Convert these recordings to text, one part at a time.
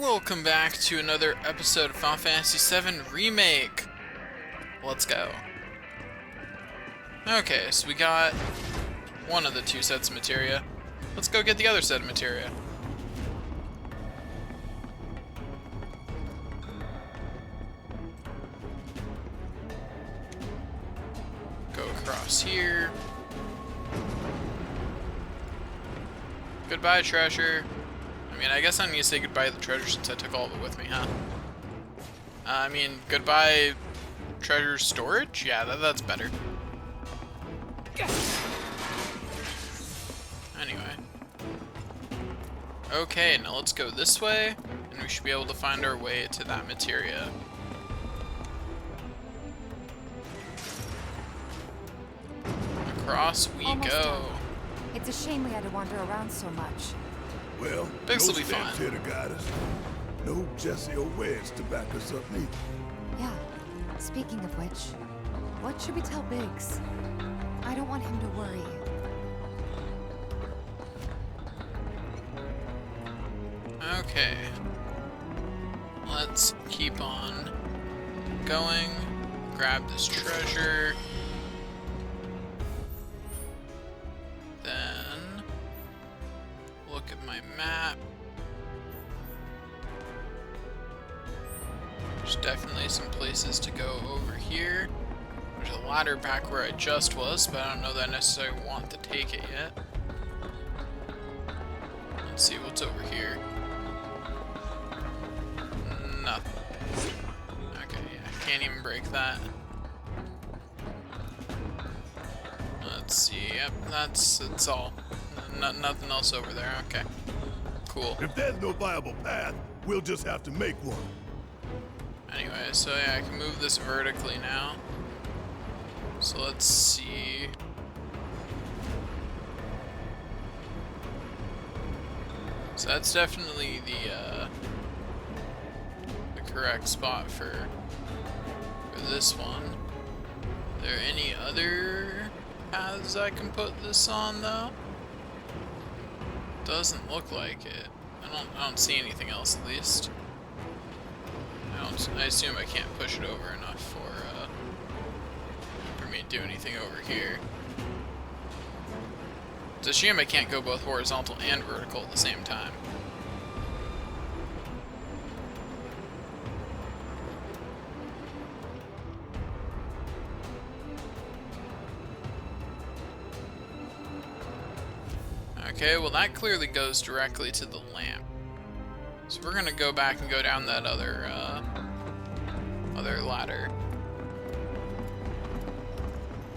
Welcome back to another episode of Final Fantasy VII Remake. Let's go. Okay, so we got one of the two sets of materia. Let's go get the other set of materia. Go across here. Goodbye, treasure. I mean, I guess I need to say goodbye to the treasure since I took all of it with me, huh? I mean, goodbye treasure storage? Yeah, that's better. Anyway. Okay, now let's go this way, and we should be able to find our way to that materia. Across we go. Done. It's a shame we had to wander around so much. Well, Biggs no will be fine. steps here to guide us. No Jesse or Wedge to back us up neither. Yeah. Speaking of which, what should we tell Biggs? I don't want him to worry. Okay. Let's keep on going. Grab this treasure. Then look at my map. There's definitely some places to go over here. There's a ladder back where I just was, but I don't know that I necessarily want to take it yet. Let's see what's over here. Nothing. Okay, yeah, can't even break that. Let's see, yep, that's all. Nothing else over there, okay. Cool. If there's no viable path, we'll just have to make one. Anyway, so yeah, I can move this vertically now. So let's see. So that's definitely the correct spot for this one. Are there any other paths I can put this on though? Doesn't look like it. I don't see anything else at least. I assume I can't push it over enough for me to do anything over here. It's a shame I can't go both horizontal and vertical at the same time. Okay, well that clearly goes directly to the lamp. So we're gonna go back and go down that other ladder.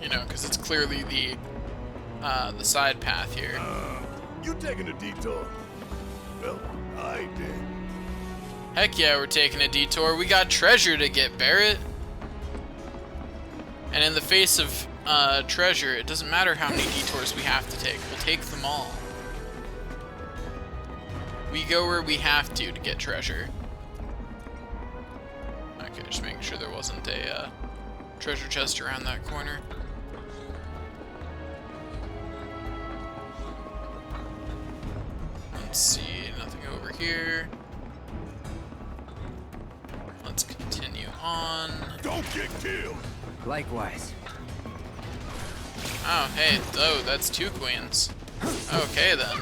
You know, because it's clearly the side path here. You taking a detour? Well, I did. Heck yeah, we're taking a detour. We got treasure to get, Barrett. And in the face of treasure, it doesn't matter how many detours we have to take. We'll take them all. We go where we have to get treasure. Okay, just making sure there wasn't a treasure chest around that corner. Let's see, nothing over here. Let's continue on. Don't get killed. Likewise. Oh, hey, oh, that's two queens. Okay then.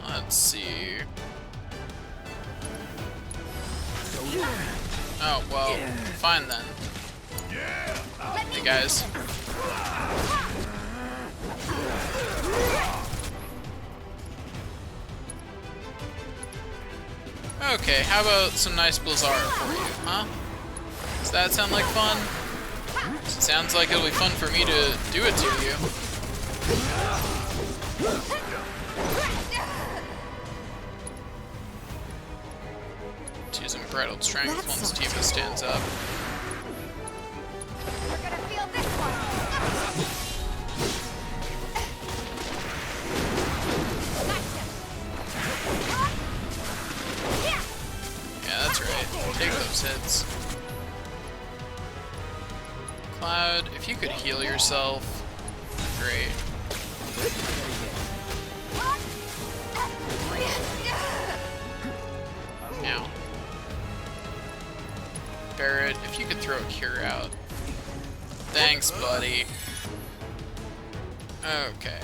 Let's see. Oh, well, fine then. Hey guys. Okay, how about some nice Blizzard for you, huh? Does that sound like fun? It sounds like it'll be fun for me to do it to you. Let's use Unbridled Strength once Tifa stands up. We're gonna feel this one. Yeah, that's right. Take those hits. Cloud, if you could heal yourself, great. Now. Barrett, if you could throw a cure out. Thanks, buddy. Okay.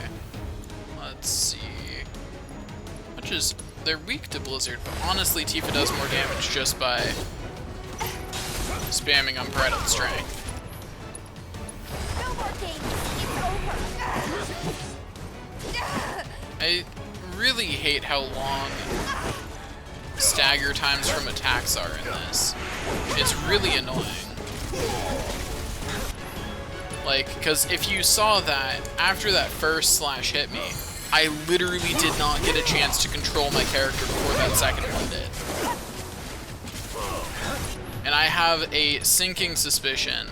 Let's see. Which is... They're weak to Blizzard, but honestly Tifa does more damage just by spamming Unbridled Strength. No more games. It's over. I really hate how long stagger times from attacks are in this. It's really annoying. Like, because if you saw that, after that first slash hit me, I literally did not get a chance to control my character before that second one did. And I have a sinking suspicion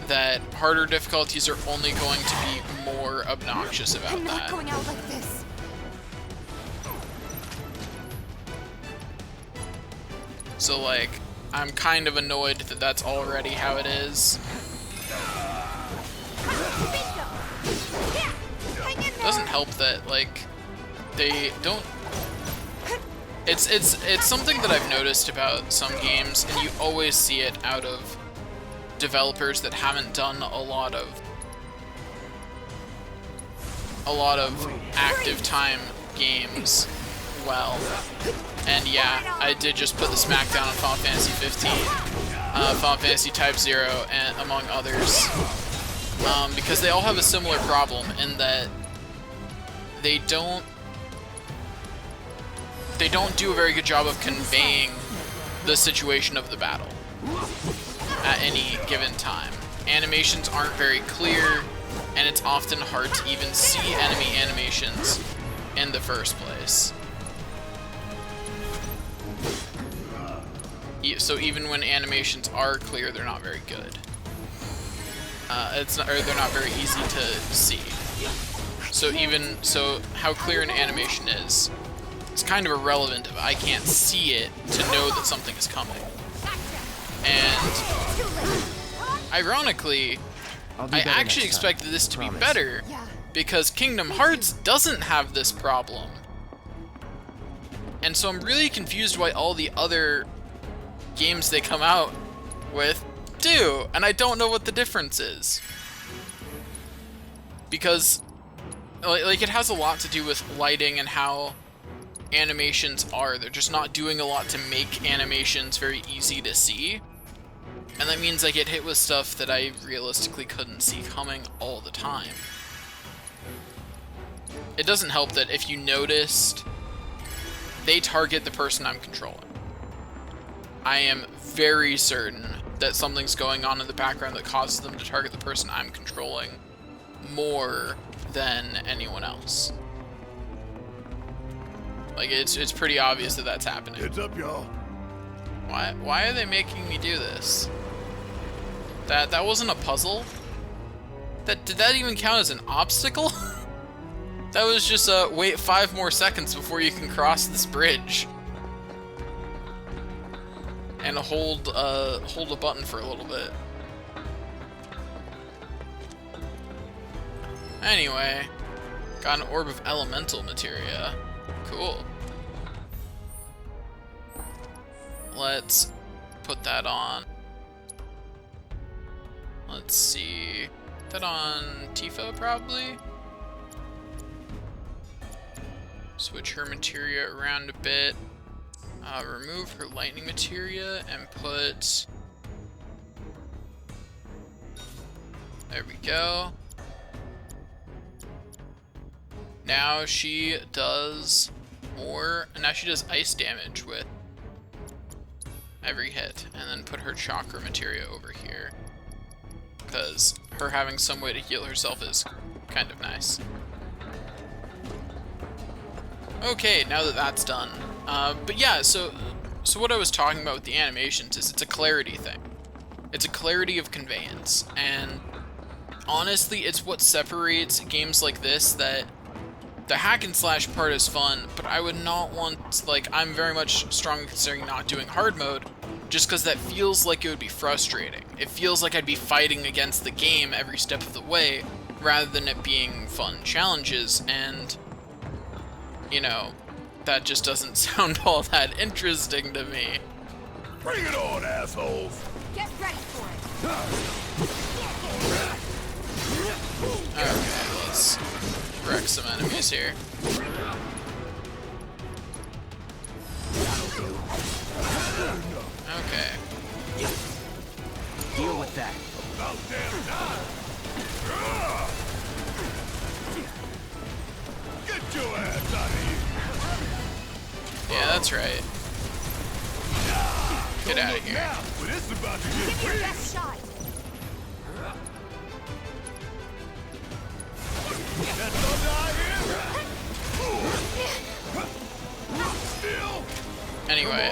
that harder difficulties are only going to be more obnoxious about I'm not that. going out like this. So, like, I'm kind of annoyed that that's already how it is. Doesn't help that, like, they don't... It's something that I've noticed about some games, and you always see it out of developers that haven't done a lot of active time games well. And yeah, I did just put the smackdown on Final Fantasy 15, Final Fantasy Type 0, and among others, because they all have a similar problem in that they don't do a very good job of conveying the situation of the battle at any given time. Animations aren't very clear, and it's often hard to even see enemy animations in the first place. So even when animations are clear, they're not very good. They're not very easy to see. So how clear an animation is, it's kind of irrelevant if I can't see it to know that something is coming. And ironically, I actually expected this to be better because Kingdom Hearts doesn't have this problem. And so I'm really confused why all the other games they come out with do, and I don't know what the difference is. Because like it has a lot to do with lighting and how animations are. They're just not doing a lot to make animations very easy to see. And that means I get hit with stuff that I realistically couldn't see coming all the time. It doesn't help that if you noticed, they target the person I'm controlling. I am very certain that something's going on in the background that causes them to target the person I'm controlling more than anyone else. Like, it's pretty obvious that that's happening. Heads up, y'all. Why are they making me do this? That wasn't a puzzle? Did that even count as an obstacle? That was just wait 5 more seconds before you can cross this bridge. And hold a button for a little bit. Anyway, got an orb of elemental materia. Cool. Let's put that on. Let's see. Put that on Tifa, probably. Switch her materia around a bit. Remove her lightning materia and put... There we go. Now she does more... Now she does ice damage with every hit. And then put her chakra materia over here. Because her having some way to heal herself is kind of nice. Okay, now that that's done. But yeah, so what I was talking about with the animations is it's a clarity thing. It's a clarity of conveyance. And honestly, it's what separates games like this, that the hack and slash part is fun, but I would not want, like, I'm very much strongly considering not doing hard mode, just because that feels like it would be frustrating. It feels like I'd be fighting against the game every step of the way, rather than it being fun challenges, and, you know, that just doesn't sound all that interesting to me. Bring it on, assholes! Get ready for it. Okay, let's wreck some enemies here. Okay. Deal with that. About damn time! Get your ass out of here! Yeah, that's right. Get out of here. Now, but it's about to get Give your real. best shot. That thunder I hear? Still? Anyway,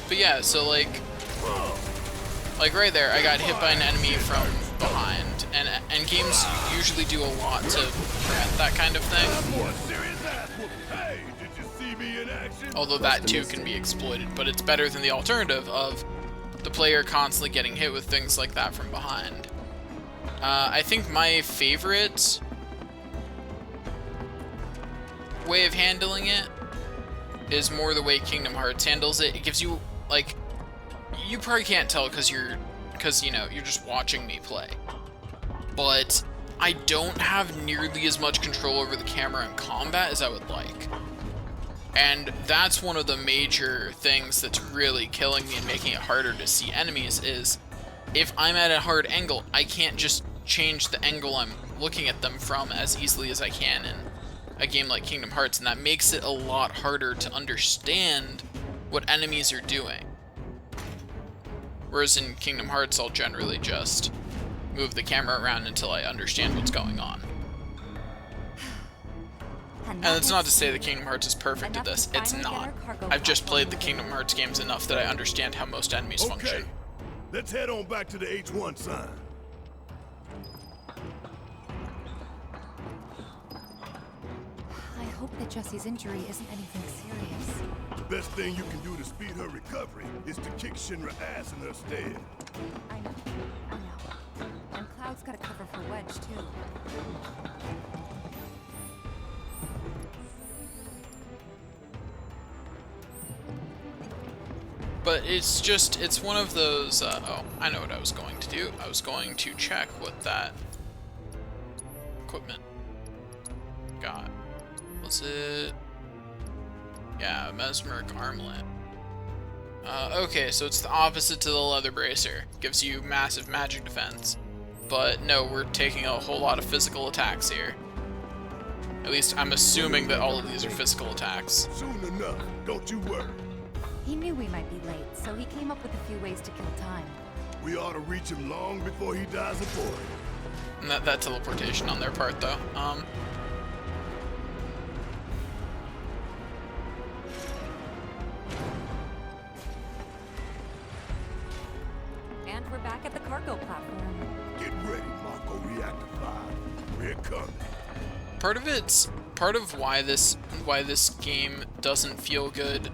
but yeah, so like right there, I got hit by an enemy from behind, and games usually do a lot to prevent that kind of thing. More serious ass whoop. Hey, did you see me in action? Although that too can be exploited, but it's better than the alternative of the player constantly getting hit with things like that from behind. I think my favorite way of handling it is more the way Kingdom Hearts handles it. It gives you, like, you probably can't tell because you know, you're just watching me play. But I don't have nearly as much control over the camera in combat as I would like. And that's one of the major things that's really killing me and making it harder to see enemies is if I'm at a hard angle, I can't just change the angle I'm looking at them from as easily as I can in a game like Kingdom Hearts, and that makes it a lot harder to understand what enemies are doing. Whereas in Kingdom Hearts, I'll generally just move the camera around until I understand what's going on. And that's not to say that Kingdom Hearts is perfect at this. It's not. I've just played the Kingdom Hearts games enough that I understand how most enemies function. Okay, let's head on back to the H1 sign. I hope that Jessie's injury isn't anything serious. The best thing you can do to speed her recovery is to kick Shinra ass in her stead. I know. And Cloud's got a cover for Wedge, too. But it's one of those, oh, I know what I was going to do. I was going to check what that equipment got. Was it? Yeah, mesmeric armlet. Okay, so it's the opposite to the leather bracer. Gives you massive magic defense. But no, we're taking a whole lot of physical attacks here. At least I'm assuming that all of these are physical attacks. Soon enough, don't you worry. He knew we might be late, so he came up with a few ways to kill time. We ought to reach him long before he dies of boredom. And that teleportation on their part, though. And we're back at the cargo platform. Get ready, Marco Reactor 5. We're coming. Part of why this game doesn't feel good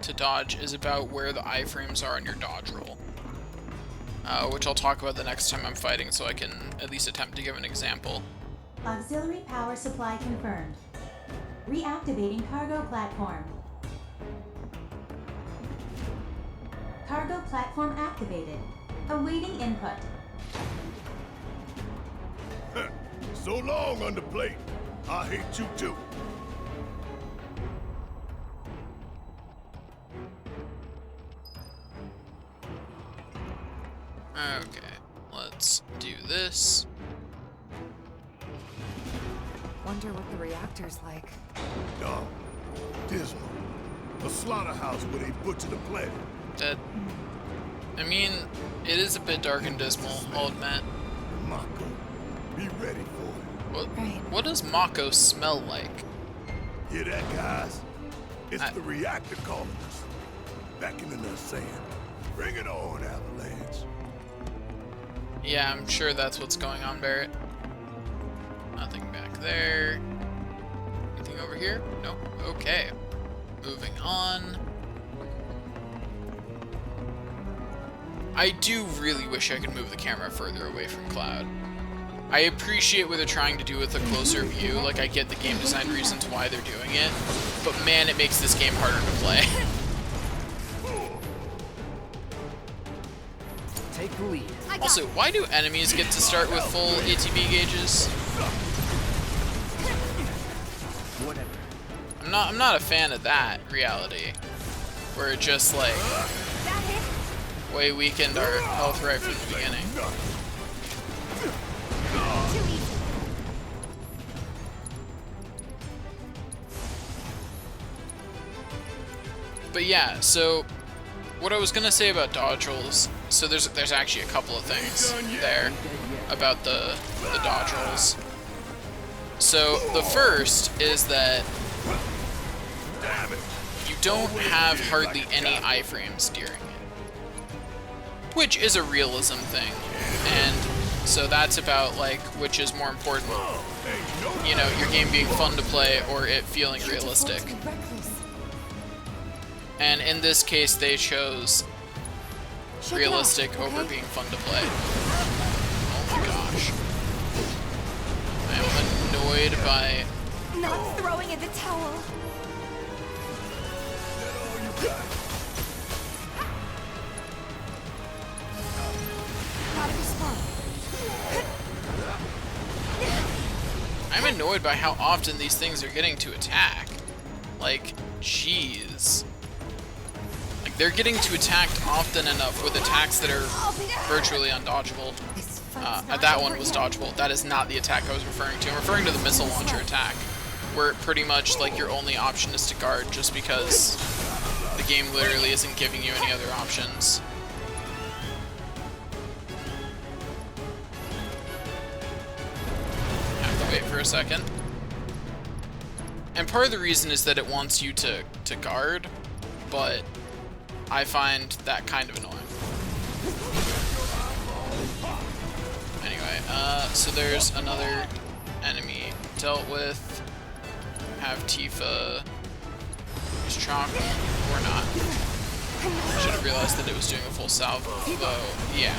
to dodge is about where the iframes are on your dodge roll. Which I'll talk about the next time I'm fighting, so I can at least attempt to give an example. Auxiliary power supply confirmed. Reactivating cargo platform. Cargo platform activated. Awaiting input. So long, underplate. I hate you too. Okay, let's do this. Wonder what the reactor's like. Dark, dismal. A slaughterhouse where they butcher the planet. That, I mean, it is a bit dark and dismal, I'll admit. Mako, be ready for it. What does Mako smell like? Hear that, guys? It's the reactor calling us. Beckoning us saying, bring it on, Avalanche. Yeah, I'm sure that's what's going on, Barrett. Nothing back there. Anything over here? Nope. Okay. Moving on. I do really wish I could move the camera further away from Cloud. I appreciate what they're trying to do with a closer view, like I get the game design reasons why they're doing it, but man, it makes this game harder to play. Take the lead. Also, why do enemies get to start with full ATB gauges? Whatever. I'm not a fan of that reality, where it just like way weakened our health right from the beginning. But yeah, so what I was gonna say about dodge rolls, so there's actually a couple of things there about the dodge rolls. So the first is that you don't have hardly any iframes during it, which is a realism thing, and so that's about like which is more important, you know, your game being fun to play or it feeling realistic. And in this case, they chose realistic over being fun to play. Oh my gosh. I am annoyed by... Not throwing in the towel. Gotta be smart. I'm annoyed by how often these things are getting to attack. Like, jeez. They're getting to attacked often enough with attacks that are virtually undodgeable. That one was dodgeable. That is not the attack I was referring to. I'm referring to the missile launcher attack, where pretty much like your only option is to guard just because the game literally isn't giving you any other options. Have to wait for a second. And part of the reason is that it wants you to guard, but I find that kind of annoying. Anyway, so there's another enemy dealt with. Have Tifa use Chalk or not. Should have realized that it was doing a full salvo. Yeah.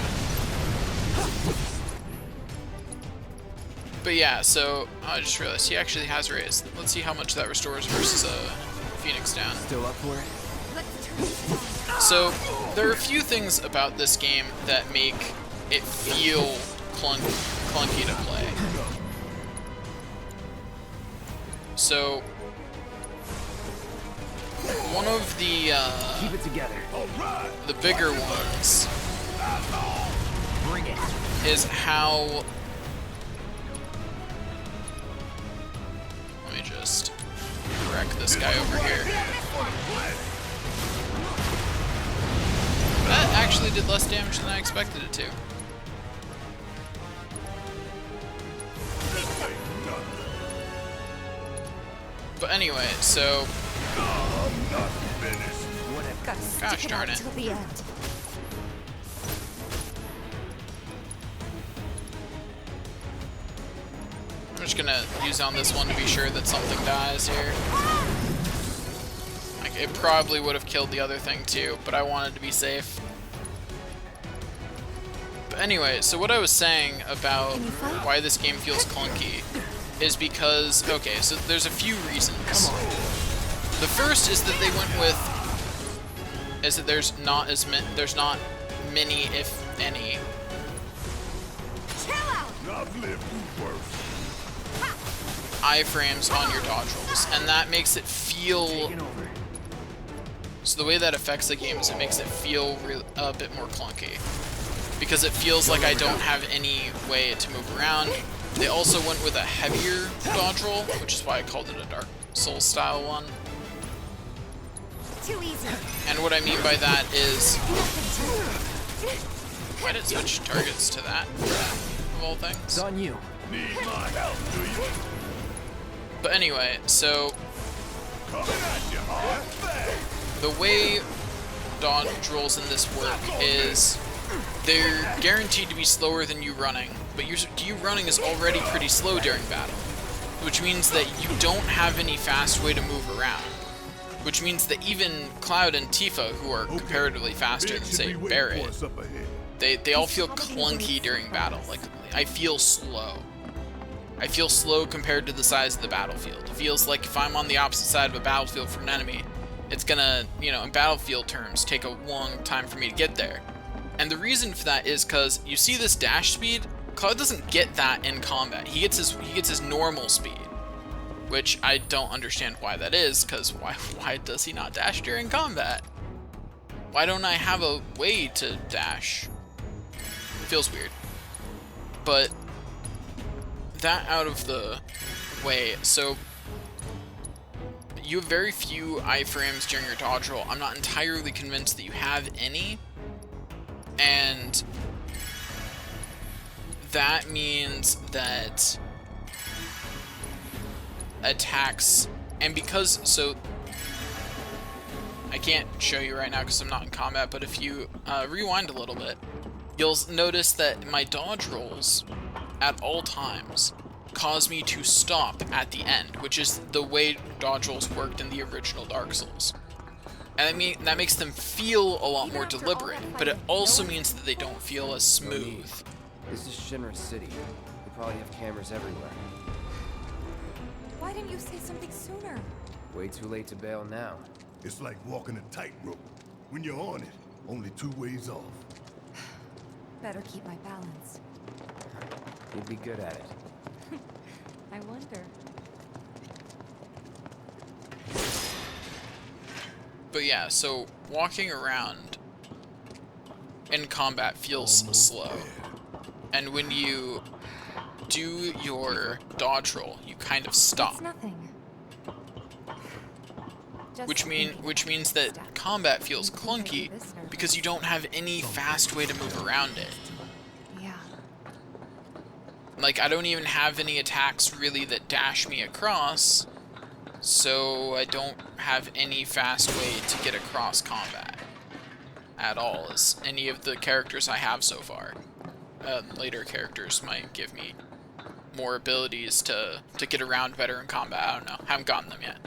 But yeah, so I just realized he actually has raised. Let's see how much that restores versus Phoenix down. Still up for it? So, there are a few things about this game that make it feel clunky to play. So, one of the Keep it together. bigger ones Bring it. is how... Let me just wreck this guy over here. That actually did less damage than I expected it to. But anyway, so... Gosh darn it. Till the end. I'm just gonna use on this one to be sure that something dies here. Like, it probably would have killed the other thing too, but I wanted to be safe. But anyway, so what I was saying about why this game feels clunky is because, okay, so there's a few reasons. The first is that they went with, is that there's not many, if any, iframes on your dodge rolls, and that makes it feel... So the way that affects the game is it makes it feel a bit more clunky, because it feels like I don't have any way to move around. They also went with a heavier dodge roll, which is why I called it a Dark Souls style one. Too easy. And what I mean by that is... Why did it switch targets to that, of all things? It's on you. Need my help, do you? But anyway, so... Coming at you hard. The way dodge rolls in this work is they're guaranteed to be slower than you running, but you running is already pretty slow during battle, which means that you don't have any fast way to move around. which means that even Cloud and Tifa, who are comparatively faster than, say, Barret, they all feel clunky during battle. Like, I feel slow. I feel slow compared to the size of the battlefield. It feels like if I'm on the opposite side of a battlefield from an enemy, it's gonna, you know, in battlefield terms, take a long time for me to get there. And the reason for that is because you see this dash speed, Cloud doesn't get that in combat. He gets his normal speed, which I don't understand why that is, because why does he not dash during combat? Why don't I have a way to dash? It feels weird. But that out of the way, so you have very few iframes during your dodge roll. I'm not entirely convinced that you have any, and that means that attacks, and because, so I can't show you right now because I'm not in combat, but if you rewind a little bit, you'll notice that my dodge rolls at all times cause me to stop at the end, which is the way dodge rolls worked in the original Dark Souls. And I mean, that makes them feel a lot more deliberate, but it also means that they don't feel as smooth. This is Shinra City. They probably have cameras everywhere. Why didn't you say something sooner? Way too late to bail now. It's like walking a tightrope. When you're on it, only 2 ways off. Better keep my balance. You'd be good at it. I wonder. But yeah, so walking around in combat feels slow. And when you do your dodge roll, you kind of stop. It's nothing. Just Which means that combat feels clunky because you don't have any fast way to move around it. Yeah. Like, I don't even have any attacks really that dash me across, so I don't have any fast way to get across combat at all, as any of the characters I have so far. Later characters might give me more abilities to get around better in combat. I don't know. Haven't gotten them yet.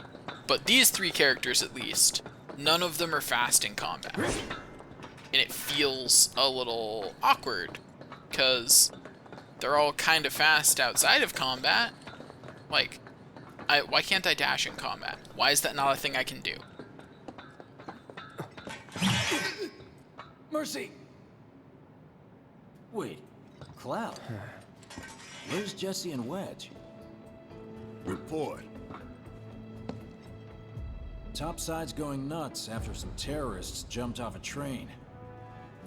But these 3 characters, at least, none of them are fast in combat. And it feels a little awkward, because they're all kind of fast outside of combat. Like, why can't I dash in combat? Why is that not a thing I can do? Mercy! Wait, Cloud? Where's Jesse and Wedge? Report. Topside's going nuts after some terrorists jumped off a train.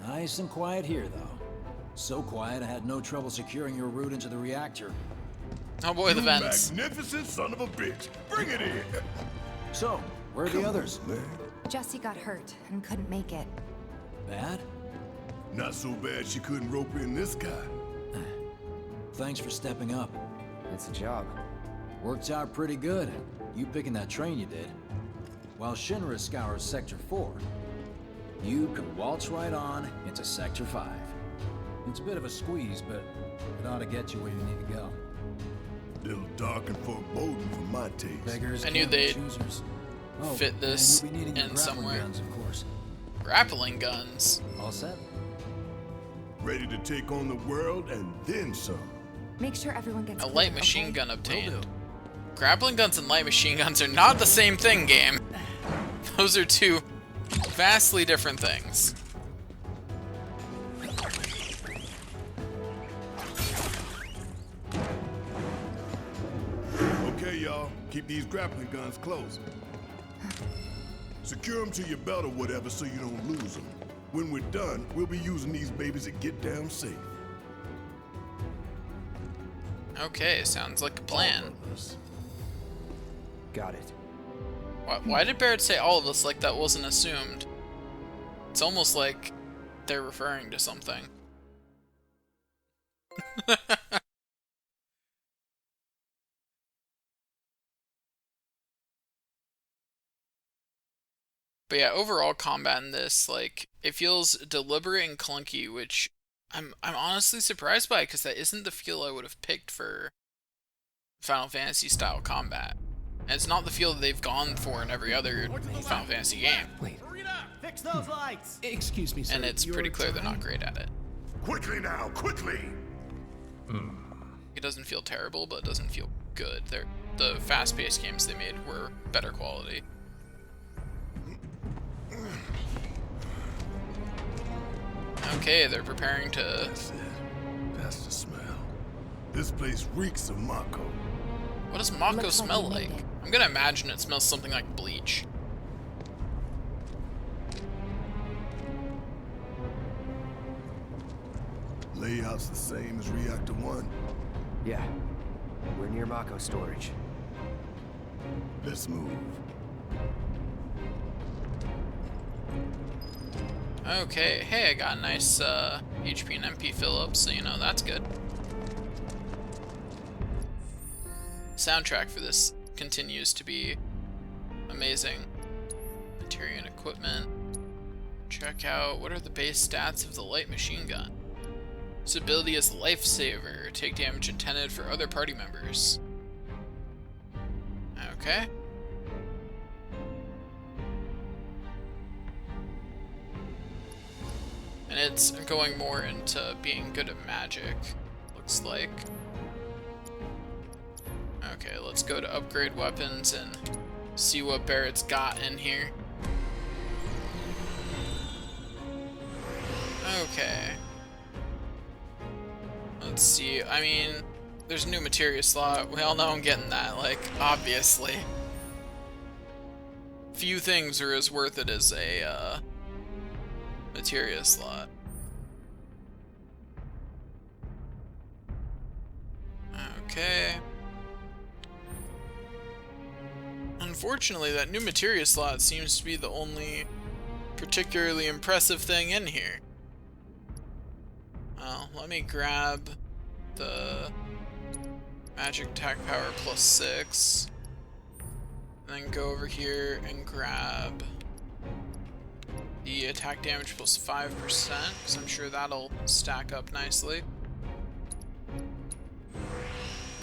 Nice and quiet here, though. So quiet I had no trouble securing your route into the reactor. Oh boy, the You vents. magnificent son of a bitch. Bring it in. So, where are the others? Man, Jessie got hurt and couldn't make it. Bad? not so bad she couldn't rope in this guy. Thanks for stepping up. It's a job. Worked out pretty good. You picking that train you did. While Shinra scours Sector 4, you can waltz right on into Sector 5. It's a bit of a squeeze, but it ought to get you where you need to go. Little dark and foreboding for my taste. Beggars I knew can't be they'd choosers. fit and this you'll be needing your in grappling somewhere. guns, of course. Grappling guns. All set? Ready to take on the world and then some. Make sure everyone gets A clear, light machine okay? gun obtained. Grappling guns and light machine guns are not the same thing, game. Those are 2 vastly different things. Okay, y'all. Keep these grappling guns close. Secure them to your belt or whatever so you don't lose them. When we're done, we'll be using these babies to get down safe. Okay, sounds like a plan. All of us. Got it. Why did Barret say all of us like that wasn't assumed? It's almost like they're referring to something. But yeah, overall combat in this, like, it feels deliberate and clunky, which I'm honestly surprised by, because that isn't the feel I would have picked for Final Fantasy style combat. And it's not the feel that they've gone for in every other Final Fantasy game. Wait. Fix those lights! Excuse me, sir. And it's pretty clear they're not great at it. Quickly now, quickly! It doesn't feel terrible, but it doesn't feel good. The fast-paced games they made were better quality. Okay, they're preparing to... That's it. That's the smell. This place reeks of Mako. What does Mako Looks like smell we like? made it. I'm gonna imagine it smells something like bleach. Layout's the same as Reactor 1. Yeah. We're near Mako storage. Let's move. Okay, hey, I got a nice HP and MP fill up, so you know, that's good. Soundtrack for this continues to be amazing. Material and equipment. Check out, what are the base stats of the light machine gun? Its ability is Lifesaver. Take damage intended for other party members. Okay. And it's going more into being good at magic, looks like. Okay, let's go to upgrade weapons and see what Barrett's got in here. Okay. Let's see, I mean, there's a new materia slot. We all know I'm getting that, like, obviously. Few things are as worth it as a, materia slot. Okay. Unfortunately, that new materia slot seems to be the only particularly impressive thing in here. Well, let me grab the magic attack power +6. And then go over here and grab the attack damage +5%, because I'm sure that'll stack up nicely.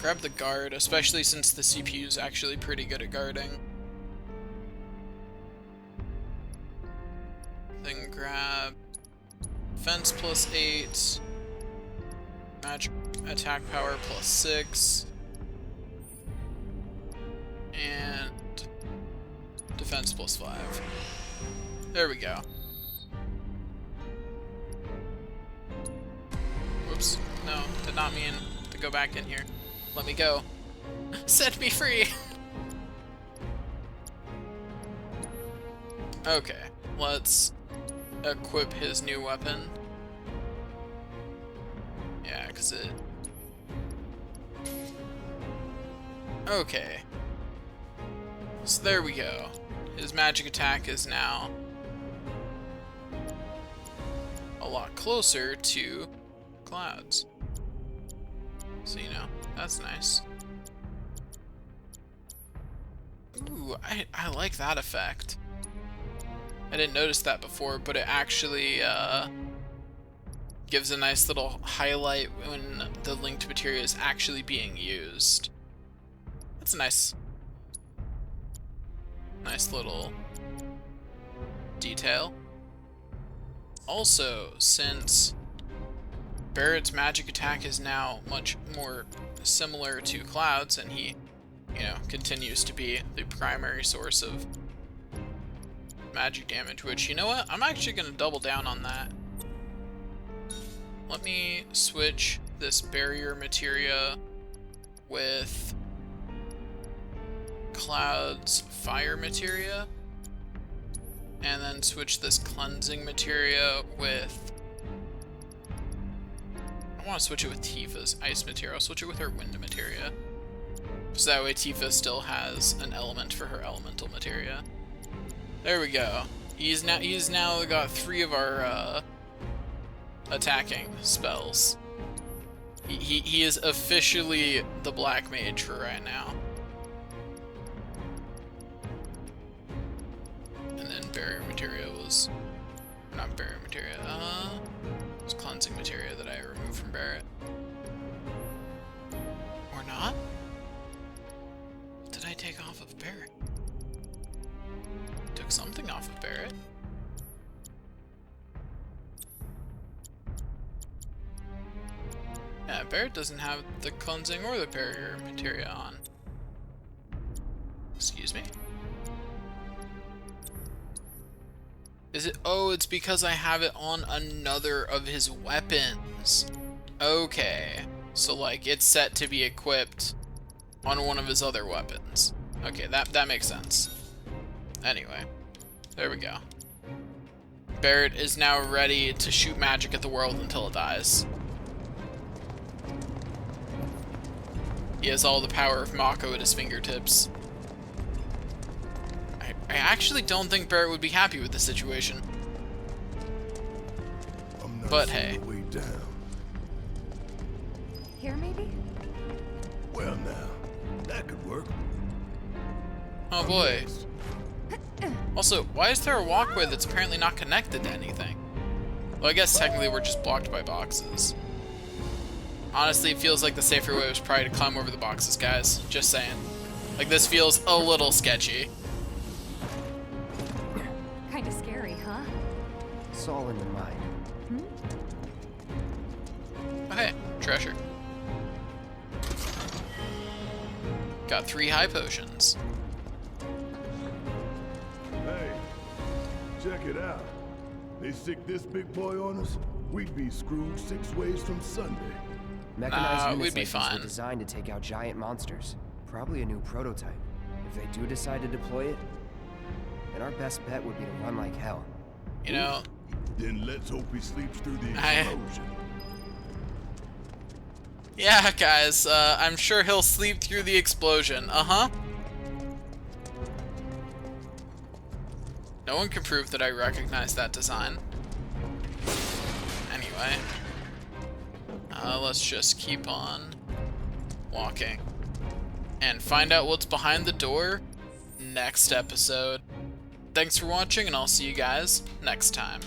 Grab the guard, especially since the CPU is actually pretty good at guarding. Then grab defense +8, magic attack power +6, and defense +5. There we go. Whoops. No, did not mean to go back in here. Let me go. Set me free! Okay, let's equip his new weapon. Yeah, because it... Okay. So there we go. His magic attack is now a lot closer to Cloud's. So, you know, that's nice. Ooh, I like that effect. I didn't notice that before, but it actually gives a nice little highlight when the linked materia is actually being used. That's a nice little detail. Also, since Barrett's magic attack is now much more similar to Cloud's, and he, you know, continues to be the primary source of magic damage, which, you know what, I'm actually going to double down on that. Let me switch this barrier materia with Cloud's fire materia, and then switch this cleansing materia with... I want to switch it with Tifa's ice materia. I'll switch it with her wind materia, so that way Tifa still has an element for her elemental materia. There we go. He's now got 3 of our attacking spells. He is officially the black mage for right now. And then barrier materia was not barrier materia. It was cleansing materia that I removed from Barrett. Or not? What did I take off of Barrett? off of Barrett. Yeah, Barrett doesn't have the cleansing or the barrier materia on. Excuse me? Is it? Oh, it's because I have it on another of his weapons. Okay. So, like, it's set to be equipped on one of his other weapons. Okay, that makes sense. Anyway, there we go. Barrett is now ready to shoot magic at the world until it dies. He has all the power of Mako at his fingertips. I actually don't think Barrett would be happy with the situation. But hey. Way down. Here, maybe? Well, now, that could work. Oh boy. Also, why is there a walkway that's apparently not connected to anything? Well, I guess technically we're just blocked by boxes. Honestly, it feels like the safer way was probably to climb over the boxes, guys. Just saying. Like, this feels a little sketchy. Kinda scary, huh? It's all in your mind. Okay, treasure. Got 3 high potions. Hey, check it out. They stick this big boy on us, we'd be screwed 6 ways from Sunday. Mechanized units we'd be like these fine. were designed to take out giant monsters. Probably a new prototype. If they do decide to deploy it, then our best bet would be to run like hell. You know, Then let's hope he sleeps through the I- explosion. yeah, guys, I'm sure he'll sleep through the explosion. Uh-huh. No one can prove that I recognize that design. Anyway. Let's just keep on walking. And find out what's behind the door next episode. Thanks for watching, and I'll see you guys next time.